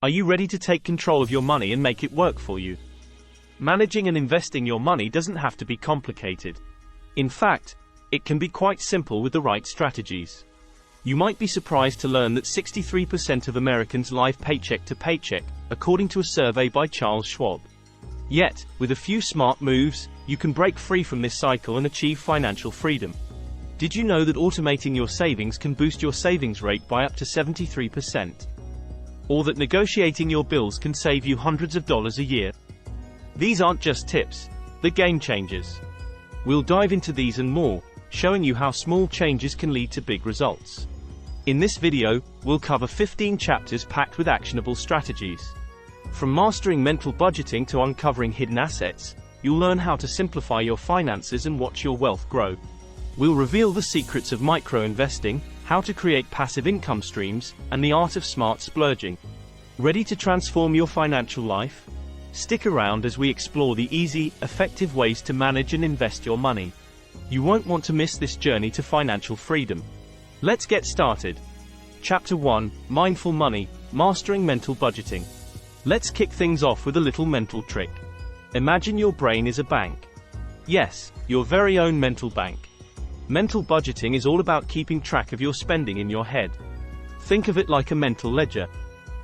Are you ready to take control of your money and make it work for you? Managing and investing your money doesn't have to be complicated. In fact, it can be quite simple with the right strategies. You might be surprised to learn that 63% of Americans live paycheck to paycheck, according to a survey by Charles Schwab. Yet, with a few smart moves, you can break free from this cycle and achieve financial freedom. Did you know that automating your savings can boost your savings rate by up to 73%? Or that negotiating your bills can save you hundreds of dollars a year? These aren't just tips, they're game changers. We'll dive into these and more, showing you how small changes can lead to big results. In this video, we'll cover 15 chapters packed with actionable strategies. From mastering mental budgeting to uncovering hidden assets, you'll learn how to simplify your finances and watch your wealth grow. We'll reveal the secrets of micro-investing, how to create passive income streams, and the art of smart splurging. Ready to transform your financial life? Stick around as we explore the easy, effective ways to manage and invest your money. You won't want to miss this journey to financial freedom. Let's get started. Chapter 1: Mindful Money, Mastering Mental Budgeting. Let's kick things off with a little mental trick. Imagine your brain is a bank. Yes, your very own mental bank. Mental budgeting is all about keeping track of your spending in your head. Think of it like a mental ledger.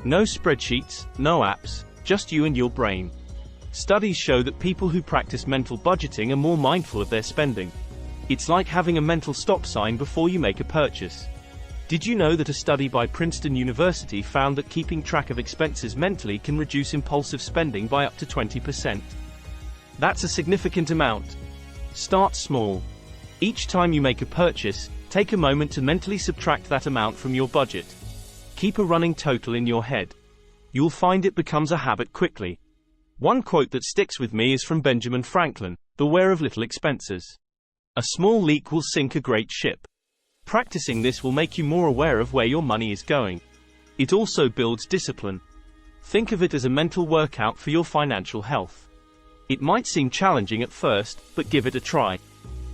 No spreadsheets, no apps, just you and your brain. Studies show that people who practice mental budgeting are more mindful of their spending. It's like having a mental stop sign before you make a purchase. Did you know that a study by Princeton University found that keeping track of expenses mentally can reduce impulsive spending by up to 20%? That's a significant amount. Start small. Each time you make a purchase, take a moment to mentally subtract that amount from your budget. Keep a running total in your head. You'll find it becomes a habit quickly. One quote that sticks with me is from Benjamin Franklin: "Beware of little expenses. A small leak will sink a great ship." Practicing this will make you more aware of where your money is going. It also builds discipline. Think of it as a mental workout for your financial health. It might seem challenging at first, but give it a try.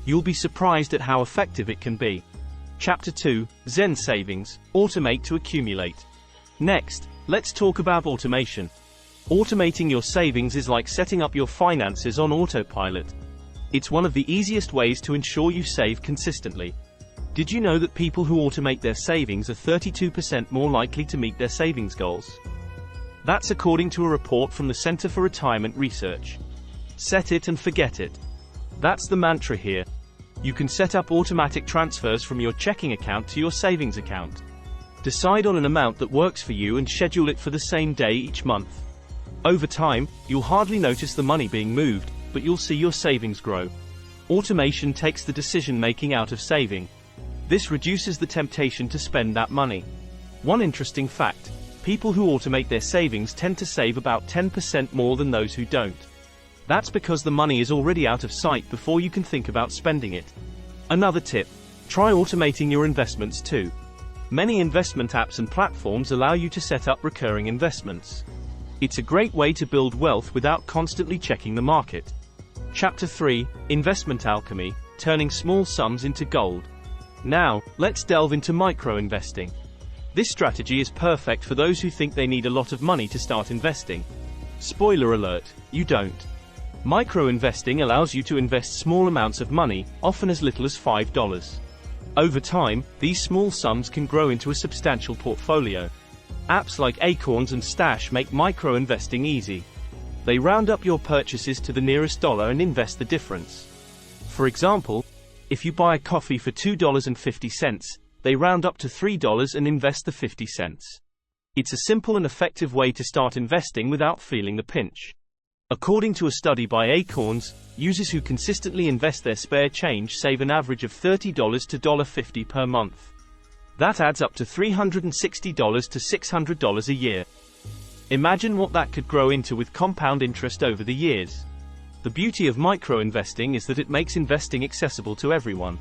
You'll be surprised at how effective it can be. Chapter 2: Zen Savings, Automate to Accumulate. Next, let's talk about automation. Automating your savings is like setting up your finances on autopilot. It's one of the easiest ways to ensure you save consistently. Did you know that people who automate their savings are 32% more likely to meet their savings goals? That's according to a report from the Center for Retirement Research. Set it and forget it. That's the mantra here. You can set up automatic transfers from your checking account to your savings account. Decide on an amount that works for you and schedule it for the same day each month. Over time, you'll hardly notice the money being moved, but you'll see your savings grow. Automation takes the decision-making out of saving. This reduces the temptation to spend that money. One interesting fact: people who automate their savings tend to save about 10% more than those who don't. That's because the money is already out of sight before you can think about spending it. Another tip: try automating your investments too. Many investment apps and platforms allow you to set up recurring investments. It's a great way to build wealth without constantly checking the market. Chapter 3: Investment Alchemy, Turning Small Sums into Gold. Now, let's delve into micro-investing. This strategy is perfect for those who think they need a lot of money to start investing. Spoiler alert, you don't. Micro-investing allows you to invest small amounts of money, often as little as $5. Over time, these small sums can grow into a substantial portfolio. Apps like Acorns and Stash make micro-investing easy. They round up your purchases to the nearest dollar and invest the difference. For example, if you buy a coffee for $2.50, they round up to $3 and invest the 50 cents. It's a simple and effective way to start investing without feeling the pinch. According to a study by Acorns, users who consistently invest their spare change save an average of $30 to $50 per month. That adds up to $360 to $600 a year. Imagine what that could grow into with compound interest over the years. The beauty of micro-investing is that it makes investing accessible to everyone.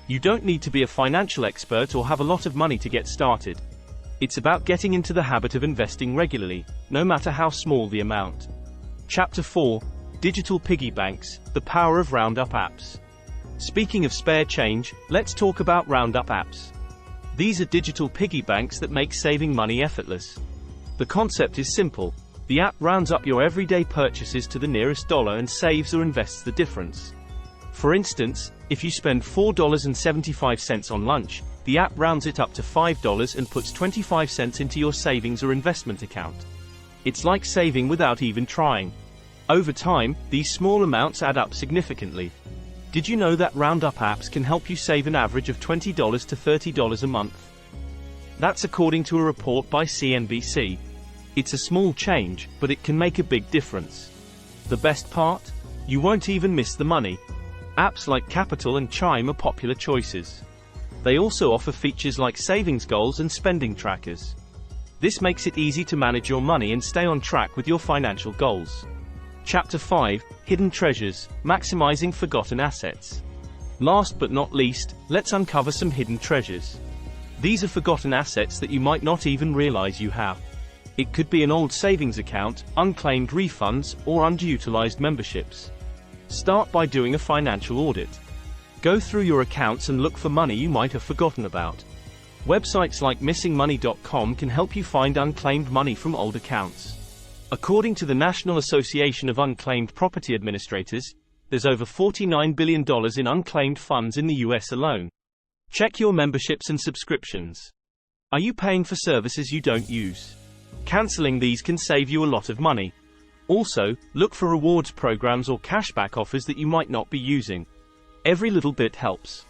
You don't need to be a financial expert or have a lot of money to get started. It's about getting into the habit of investing regularly, no matter how small the amount. Chapter 4: Digital Piggy Banks, The Power of Roundup Apps. Speaking of spare change, let's talk about Roundup apps. These are digital piggy banks that make saving money effortless. The concept is simple. The app rounds up your everyday purchases to the nearest dollar and saves or invests the difference. For instance, if you spend $4.75 on lunch, the app rounds it up to $5 and puts 25 cents into your savings or investment account. It's like saving without even trying. Over time, these small amounts add up significantly. Did you know that roundup apps can help you save an average of $20 to $30 a month? That's according to a report by CNBC. It's a small change, but it can make a big difference. The best part? You won't even miss the money. Apps like Capital and Chime are popular choices. They also offer features like savings goals and spending trackers. This makes it easy to manage your money and stay on track with your financial goals. Chapter 5: Hidden Treasures, Maximizing Forgotten Assets. Last but not least, let's uncover some hidden treasures. These are forgotten assets that you might not even realize you have. It could be an old savings account, unclaimed refunds, or underutilized memberships. Start by doing a financial audit. Go through your accounts and look for money you might have forgotten about. Websites like missingmoney.com can help you find unclaimed money from old accounts. According to the National Association of Unclaimed Property Administrators, there's over $49 billion in unclaimed funds in the US alone. Check your memberships and subscriptions. Are you paying for services you don't use? Canceling these can save you a lot of money. Also, look for rewards programs or cashback offers that you might not be using. Every little bit helps.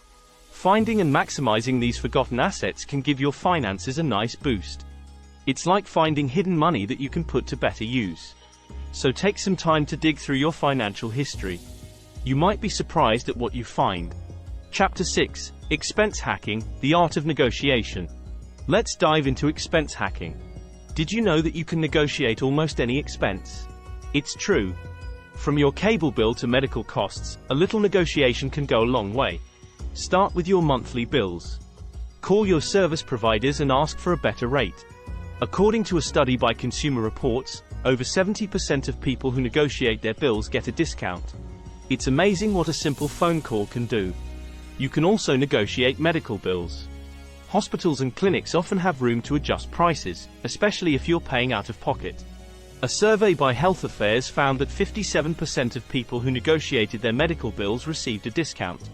Finding and maximizing these forgotten assets can give your finances a nice boost. It's like finding hidden money that you can put to better use. So take some time to dig through your financial history. You might be surprised at what you find. Chapter 6: Expense Hacking, the Art of Negotiation. Let's dive into expense hacking. Did you know that you can negotiate almost any expense? It's true. From your cable bill to medical costs, a little negotiation can go a long way. Start with your monthly bills. Call your service providers and ask for a better rate. According to a study by Consumer Reports, over 70% of people who negotiate their bills get a discount. It's amazing what a simple phone call can do. You can also negotiate medical bills. Hospitals and clinics often have room to adjust prices, especially if you're paying out of pocket. A survey by Health Affairs found that 57% of people who negotiated their medical bills received a discount.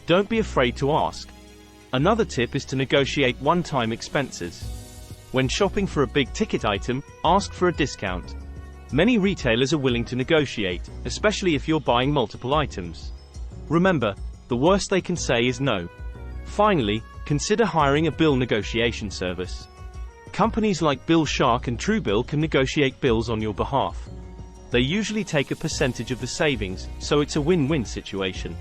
Don't be afraid to ask. Another tip is to negotiate one-time expenses. When shopping for a big-ticket item, ask for a discount. Many retailers are willing to negotiate, especially if you're buying multiple items. Remember, the worst they can say is no. Finally, consider hiring a bill negotiation service. Companies like Bill Shark and Truebill can negotiate bills on your behalf. They usually take a percentage of the savings, so it's a win-win situation.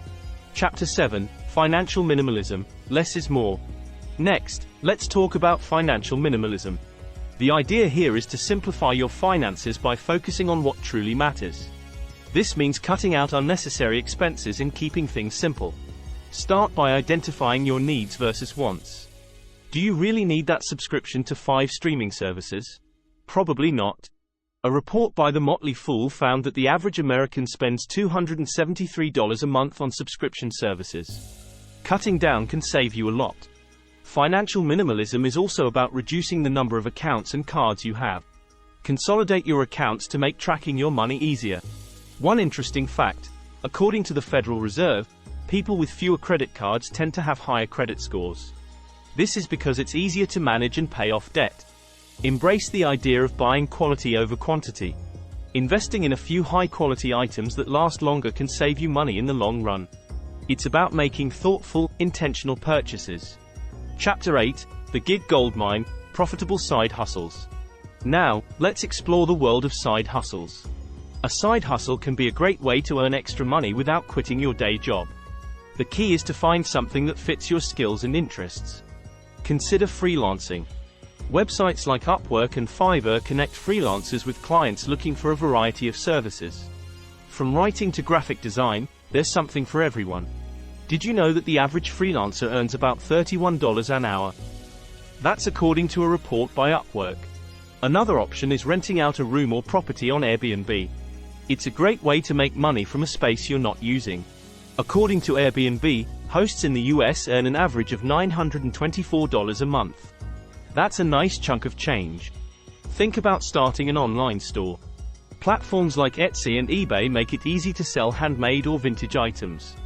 Chapter 7: Financial Minimalism, Less is More. Next, let's talk about financial minimalism. The idea here is to simplify your finances by focusing on what truly matters. This means cutting out unnecessary expenses and keeping things simple. Start by identifying your needs versus wants. Do you really need that subscription to 5 streaming services? Probably not. A report by The Motley Fool found that the average American spends $273 a month on subscription services. Cutting down can save you a lot. Financial minimalism is also about reducing the number of accounts and cards you have. Consolidate your accounts to make tracking your money easier. One interesting fact: according to the Federal Reserve, people with fewer credit cards tend to have higher credit scores. This is because it's easier to manage and pay off debt. Embrace the idea of buying quality over quantity. Investing in a few high-quality items that last longer can save you money in the long run. It's about making thoughtful, intentional purchases. Chapter 8: The Gig Goldmine, Profitable Side Hustles. Now, let's explore the world of side hustles. A side hustle can be a great way to earn extra money without quitting your day job. The key is to find something that fits your skills and interests. Consider freelancing. Websites like Upwork and Fiverr connect freelancers with clients looking for a variety of services. From writing to graphic design, there's something for everyone. Did you know that the average freelancer earns about $31 an hour? That's according to a report by Upwork. Another option is renting out a room or property on Airbnb. It's a great way to make money from a space you're not using. According to Airbnb, hosts in the US earn an average of $924 a month. That's a nice chunk of change. Think about starting an online store. Platforms like Etsy and eBay make it easy to sell handmade or vintage items.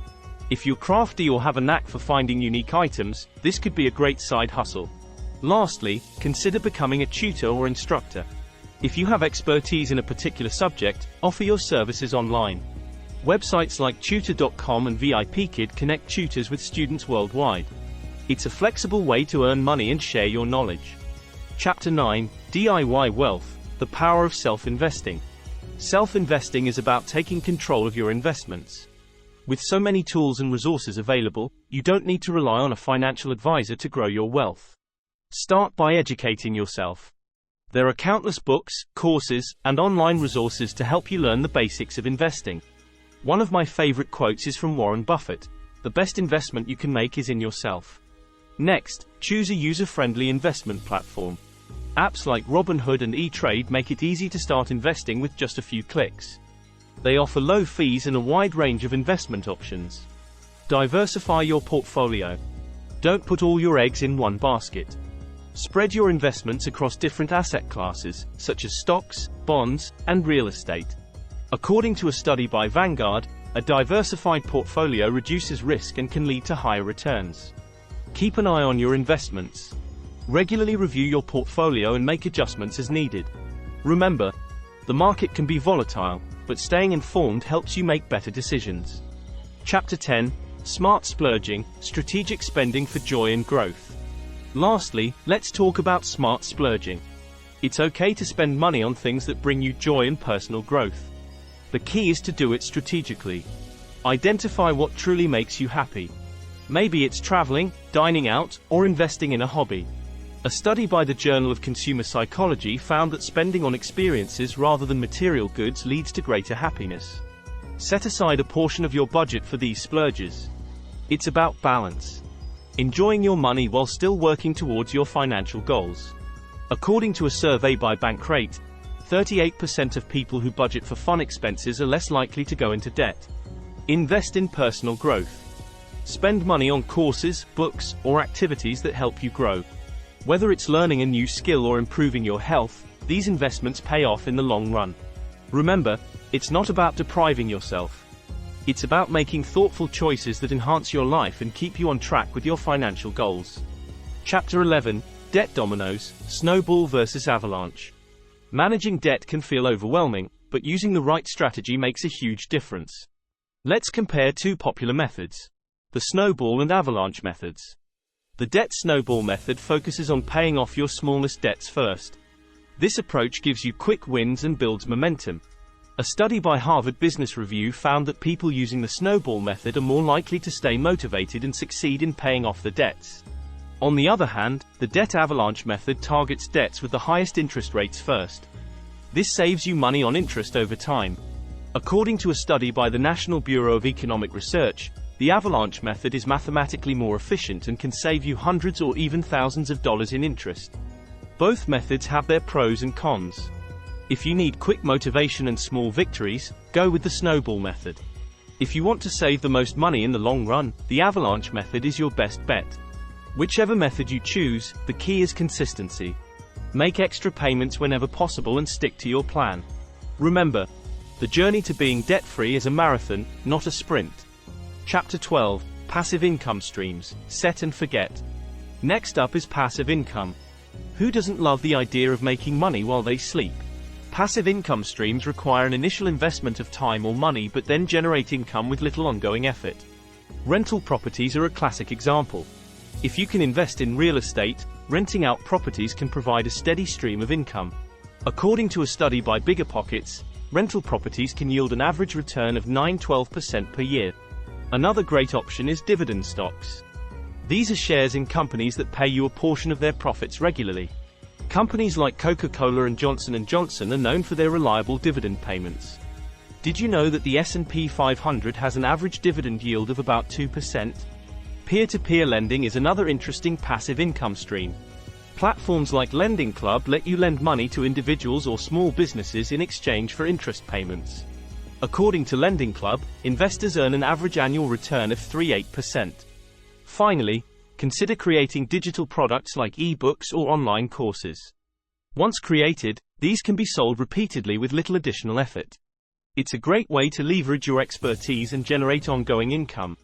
If you're crafty or have a knack for finding unique items, this could be a great side hustle. Lastly, consider becoming a tutor or instructor. If you have expertise in a particular subject, offer your services online. Websites like tutor.com and VIPKid connect tutors with students worldwide. It's a flexible way to earn money and share your knowledge. Chapter 9, DIY Wealth, the Power of Self-Investing. Self-investing is about taking control of your investments. With so many tools and resources available, you don't need to rely on a financial advisor to grow your wealth. Start by educating yourself. There are countless books, courses, and online resources to help you learn the basics of investing. One of my favorite quotes is from Warren Buffett: "The best investment you can make is in yourself." Next, choose a user-friendly investment platform. Apps like Robinhood and E-Trade make it easy to start investing with just a few clicks. They offer low fees and a wide range of investment options. Diversify your portfolio. Don't put all your eggs in one basket. Spread your investments across different asset classes, such as stocks, bonds, and real estate. According to a study by Vanguard, a diversified portfolio reduces risk and can lead to higher returns. Keep an eye on your investments. Regularly review your portfolio and make adjustments as needed. Remember, the market can be volatile, but staying informed helps you make better decisions. Chapter 10, Smart Splurging, Strategic Spending for Joy and Growth. Lastly, let's talk about smart splurging. It's okay to spend money on things that bring you joy and personal growth. The key is to do it strategically. Identify what truly makes you happy. Maybe it's traveling, dining out, or investing in a hobby. A study by the Journal of Consumer Psychology found that spending on experiences rather than material goods leads to greater happiness. Set aside a portion of your budget for these splurges. It's about balance. Enjoying your money while still working towards your financial goals. According to a survey by Bankrate, 38% of people who budget for fun expenses are less likely to go into debt. Invest in personal growth. Spend money on courses, books, or activities that help you grow. Whether it's learning a new skill or improving your health, these investments pay off in the long run. Remember, it's not about depriving yourself. It's about making thoughtful choices that enhance your life and keep you on track with your financial goals. Chapter 11, Debt Dominoes, Snowball versus Avalanche. Managing debt can feel overwhelming, but using the right strategy makes a huge difference. Let's compare two popular methods: the snowball and avalanche methods. The debt snowball method focuses on paying off your smallest debts first. This approach gives you quick wins and builds momentum. A study by Harvard Business Review found that people using the snowball method are more likely to stay motivated and succeed in paying off their debts. On the other hand, the debt avalanche method targets debts with the highest interest rates first. This saves you money on interest over time. According to a study by the National Bureau of Economic Research, the avalanche method is mathematically more efficient and can save you hundreds or even thousands of dollars in interest. Both methods have their pros and cons. If you need quick motivation and small victories, go with the snowball method. If you want to save the most money in the long run, the avalanche method is your best bet. Whichever method you choose, the key is consistency. Make extra payments whenever possible and stick to your plan. Remember, the journey to being debt-free is a marathon, not a sprint. Chapter 12, Passive Income Streams, Set and Forget. Next up is passive income. Who doesn't love the idea of making money while they sleep? Passive income streams require an initial investment of time or money but then generate income with little ongoing effort. Rental properties are a classic example. If you can invest in real estate, renting out properties can provide a steady stream of income. According to a study by BiggerPockets, rental properties can yield an average return of 9–12% per year. Another great option is dividend stocks. These are shares in companies that pay you a portion of their profits regularly. Companies like Coca-Cola and Johnson & Johnson are known for their reliable dividend payments. Did you know that the S&P 500 has an average dividend yield of about 2%? Peer-to-peer lending is another interesting passive income stream. Platforms like Lending Club let you lend money to individuals or small businesses in exchange for interest payments. According to Lending Club, investors earn an average annual return of 3–8%. Finally, consider creating digital products like e-books or online courses. Once created, these can be sold repeatedly with little additional effort. It's a great way to leverage your expertise and generate ongoing income.